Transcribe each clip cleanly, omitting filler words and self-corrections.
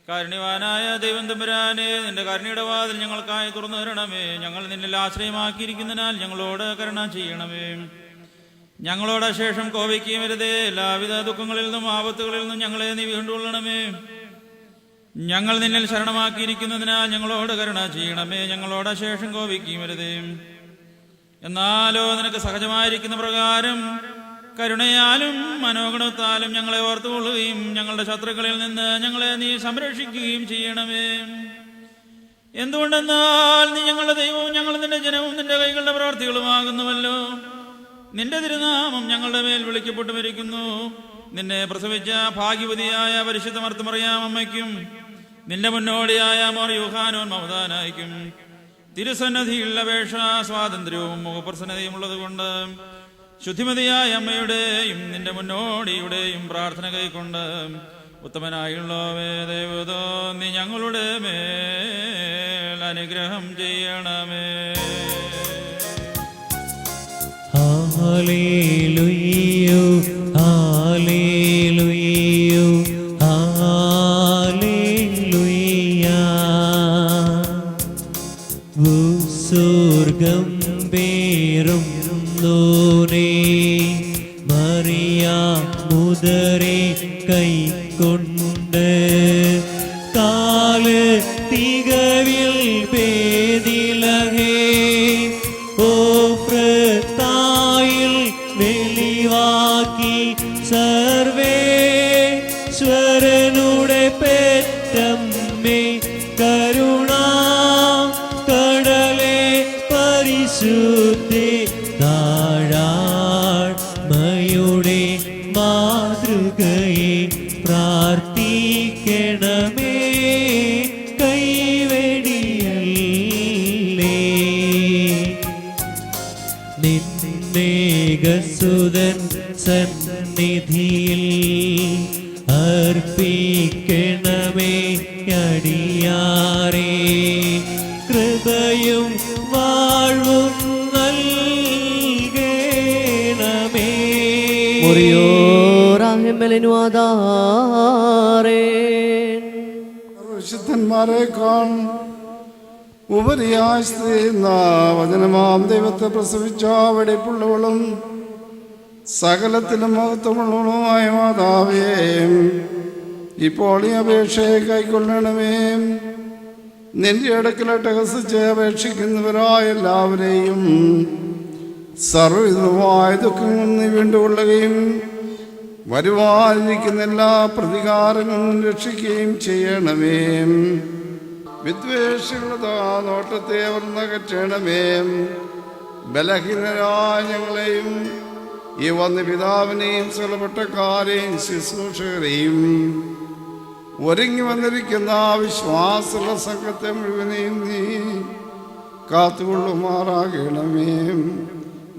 കാരുണ്യവാനായ ദൈവം തമ്പുരാനെ, നിന്റെ കരുണയുടെ വാതിൽ ഞങ്ങൾക്കായി തുറന്നു തരണമേ. ഞങ്ങൾ നിന്നിൽ ആശ്രയമാക്കിയിരിക്കുന്നതിനാൽ ഞങ്ങളോട് കരുണ ചെയ്യണമേ. ഞങ്ങളോട് ശേഷം കോപിക്കുകയും വരുതേ. എല്ലാവിധ ദുഃഖങ്ങളിൽ നിന്നും ആപത്തുകളിൽ നിന്നും ഞങ്ങളെ നീ വീണ്ടുകൊള്ളണമേ. ഞങ്ങൾ നിന്നിൽ ശരണമാക്കിയിരിക്കുന്നതിനാൽ ഞങ്ങളോട് കരുണ ചെയ്യണമേ. ഞങ്ങളോട് ശേഷം കോപിക്കുകയും വരുതേ. എന്നാലോ നിനക്ക് സഹജമായിരിക്കുന്ന പ്രകാരം കരുണയാലും മനോഗുണത്താലും ഞങ്ങളെ ഓർത്തുകൊള്ളുകയും ഞങ്ങളുടെ ശത്രുക്കളിൽ നിന്ന് ഞങ്ങളെ നീ സംരക്ഷിക്കുകയും ചെയ്യണമേ. എന്തുകൊണ്ടെന്നാൽ നീ ഞങ്ങളുടെ ദൈവവും ഞങ്ങൾ നിന്റെ ജനവും നിന്റെ കൈകളുടെ പ്രവർത്തികളുമാകുന്നുവല്ലോ. നിന്റെ തിരുനാമം ഞങ്ങളുടെ മേൽ വിളിക്കപ്പെട്ടു വരിക്കുന്നു. നിന്നെ പ്രസവിച്ച ഭാഗ്യവതിയായ പരിശുദ്ധ മർത്തമറിയാം അമ്മയ്ക്കും നിന്റെ മുന്നോടിയായ മോർ യൂഹാനോൻ മമദാനായിക്കും തിരുസന്നധിയുള്ള അപേക്ഷ സ്വാതന്ത്ര്യവും മുഖപ്രസന്നതയും ഉള്ളതുകൊണ്ട് ശുദ്ധിമതിയായ അമ്മയുടെയും നിന്റെ മുന്നോടിയുടെയും പ്രാർത്ഥന കൈക്കൊണ്ട് ഉത്തമനായുള്ളവേ ദൈവതോ നീ ഞങ്ങളുടെ മേൽ അനുഗ്രഹം ചെയ്യണമേ. ഹല്ലേലൂയ ഹല്ലേലൂയ ഹല്ലേലൂയ. സ്വർഗ്ഗം പേറും ദോരേ മറിയാം മുദരേ കൈക്കൊണ്ട് കാല് തികവിൽ പേദിലഹേ ഓഫ്രത്തായിൽ വെളിവാക്കി സർവേശ്വരനുടെ പെറ്റമ്മേ കരുണാ കടലേ പരിശുദ്ധേ താഴാഴ്മയുടെ മാതൃകയെ പ്രാർത്ഥിക്കണമേ. കൈവെടിയല്ലേ നിന്നേകസുതൻ സന്നിധിയിൽ അർപ്പിക്കണമേ അടിയാറേ. കൃപയും വാഴ്വും നൽകണമേ. വിശുദ്ധന്മാരെക്കാൾ ഉപരിയായി സ്ഥിതിയുന്ന വചനമാം ദൈവത്തെ പ്രസവിച്ച വെടിപ്പുള്ളവളും സകലത്തിലും മഹത്വമുള്ളവളുമായ മാതാവേ, ഇപ്പോൾ ഈ അപേക്ഷയെ കൈക്കൊള്ളണമേ. നിന്റെ അടുക്കലോട്ട് ഹസിച്ച് അപേക്ഷിക്കുന്നവരായ എല്ലാവരെയും സർവ്വവിധമായ ദുഃഖങ്ങളിൽ നിന്ന് വീണ്ടുകൊള്ളുകയും വരുവാനിരിക്കുന്ന എല്ലാ പ്രതികാരങ്ങളും രക്ഷിക്കുകയും ചെയ്യണമേ. വിദ്വേഷികളുടെ നോട്ടത്തെ അവർ നകറ്റണമേ. ബലഹീനരായ ഞങ്ങളെയും ഈ വന്ന പിതാവിനെയും സ്ഥലപ്പെട്ടക്കാരെയും ശുശ്രൂഷകരെയും ഒരുങ്ങി വന്നിരിക്കുന്ന വിശ്വാസമുള്ള സംഘത്തെ മുഴുവനെയും നീ കാത്തുകൊള്ളുമാറാകണമേ.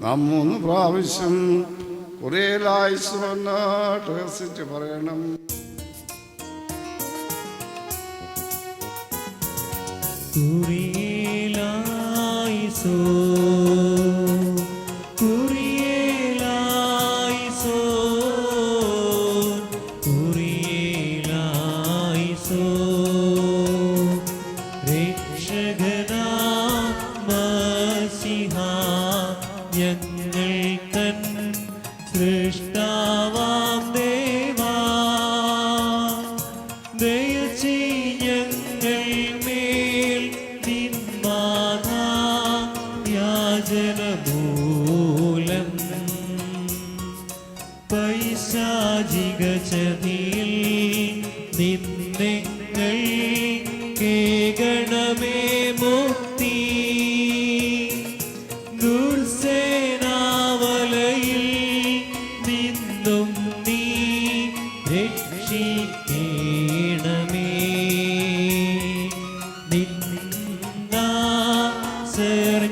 നാം 3 പ്രാവശ്യം കുറേലായി ഹസിച്ച് പറയണം. കുറിയേലായിസോ കുറിയേലായിസോ കുറിയേലായിസോ. രക്ഷകനാം മശിഹാ ഞങ്ങൾ തൻ സൃഷ്ടാവാം ദേവാ ദയചെയ്യങ്ങൾ മേൽ നിന്മാതാ യാചനമൂലം പൈശാചിക ചതിയിൽ നിന്നെങ്ങൾ കേകണമേ മുക്തി. ദുർസേനാവലയിൽ നിന്നും നീ രക്ഷിക്കണമേ. നിന്നാ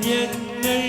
ഞങ്ങൾ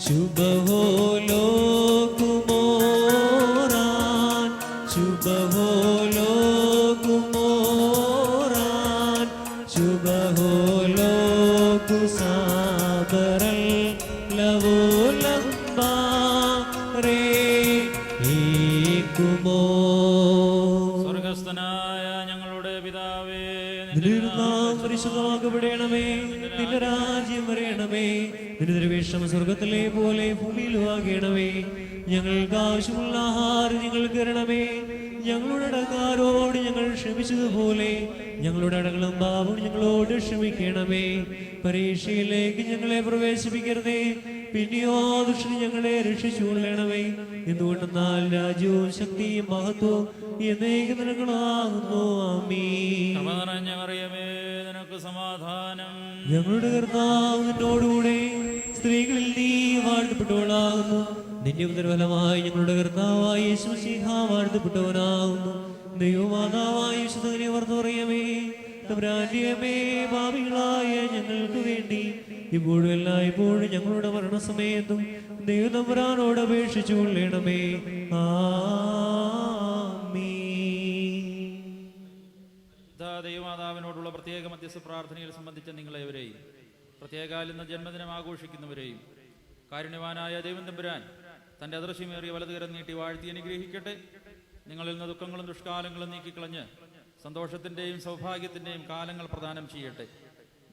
ശുഭഹോലോ കുമോറാൻ ശുഭഹോലോ കുമോറാൻ ശുഭഹോലോ കുസാബറൽ ലവോലംബാ റേ ഏകുമോ. സ്വർഗസ്ഥനായ ഞങ്ങളുടെ പിതാവേ, നിന്റെ നാമം പരിശുദ്ധമാക്കപ്പെടണമേ, നിന്റെ രാജ്യം വരയണമേ, നിന്റെ തിരുവേഷം സ്വർഗത്തിലെ പോലെ ഭൂമിയിലും ആകണമേ. ഞങ്ങൾക്ക് ആവശ്യമുള്ള ആഹാരം ഞങ്ങൾക്ക് തരണമേ. ഞങ്ങളുടെ അടക്കാരോട് ഞങ്ങൾ ക്ഷമിച്ചതുപോലെ ഞങ്ങളുടെ അടങ്ങളും പാപവും ഞങ്ങളോട് ക്ഷമിക്കണമേ. പരീക്ഷയിലേക്ക് ഞങ്ങളെ പ്രവേശിപ്പിക്കരുതേ, പിന്നെയോ ദുഷ്ടൻ ഞങ്ങളെ രക്ഷിച്ചുകൊള്ളണമേ. എന്തുകൊണ്ടെന്നാൽ രാജ്യവും ശക്തിയും മഹത്വവും എന്നേക്കും നിനക്കുള്ളതാകുന്നു. ആമീൻ. കൃപ നിറഞ്ഞ മറിയമേ, നിനക്ക് സമാധാനം. ഞങ്ങളുടെ കർത്താവ് നിന്നോടുകൂടെ സ്ത്രീകളിൽ നീ വാഴ്ത്തപ്പെട്ടവളാകുന്നു. നിന്റെ ഉദരഫലമായി ഞങ്ങളുടെ കർത്താവായ യേശു മിശിഹ വാഴ്ത്തപ്പെട്ടവനാകുന്നു. ദൈവമാതാവായ വിശുദ്ധനെ വർദ്ധമറിയമേ, തമ്പുരാന്റെ അമ്മേ, പാപികളായ ഞങ്ങൾക്ക് വേണ്ടി ഇപ്പോഴും എല്ലായ്പ്പോഴും ഞങ്ങളുടെ മരണസമയത്തും ദൈവം തമ്പുരാനോട് അപേക്ഷിച്ചു കൊള്ളണമേ. ആമീൻ. ദൈവമാതാവിനോടുള്ള പ്രത്യേക മധ്യസ്ഥ പ്രാർത്ഥനയിൽ സംബന്ധിച്ച നിങ്ങളെവരെയും പ്രത്യേകാൽ ഇന്ന് ജന്മദിനം ആഘോഷിക്കുന്നവരെയും കാരുണ്യവാനായ ദൈവം തമ്പുരാൻ തൻ്റെ അദൃശ്യമേറിയ വലതുകരം നീട്ടി വാഴ്ത്തി അനുഗ്രഹിക്കട്ടെ. നിങ്ങളിൽ നിന്ന് ദുഃഖങ്ങളും ദുഷ്കാലങ്ങളും നീക്കിക്കളഞ്ഞ് സന്തോഷത്തിൻ്റെയും സൗഭാഗ്യത്തിൻ്റെയും കാലങ്ങൾ പ്രദാനം ചെയ്യട്ടെ.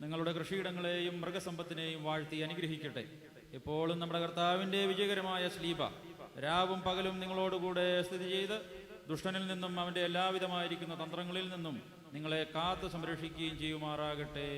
നിങ്ങളുടെ കൃഷിയിടങ്ങളെയും മൃഗസമ്പത്തിനെയും വാഴ്ത്തി അനുഗ്രഹിക്കട്ടെ. എപ്പോഴും നമ്മുടെ കർത്താവിൻ്റെ വിജയകരമായ ശ്ലീബ രാവും പകലും നിങ്ങളോടുകൂടെ സ്ഥിതി ചെയ്ത് ദുഷ്ടനിൽ നിന്നും അവൻ്റെ എല്ലാവിധമായിരിക്കുന്ന തന്ത്രങ്ങളിൽ നിന്നും നിങ്ങളെ കാത്തു സംരക്ഷിക്കുകയും ചെയ്യുമാറാകട്ടെ.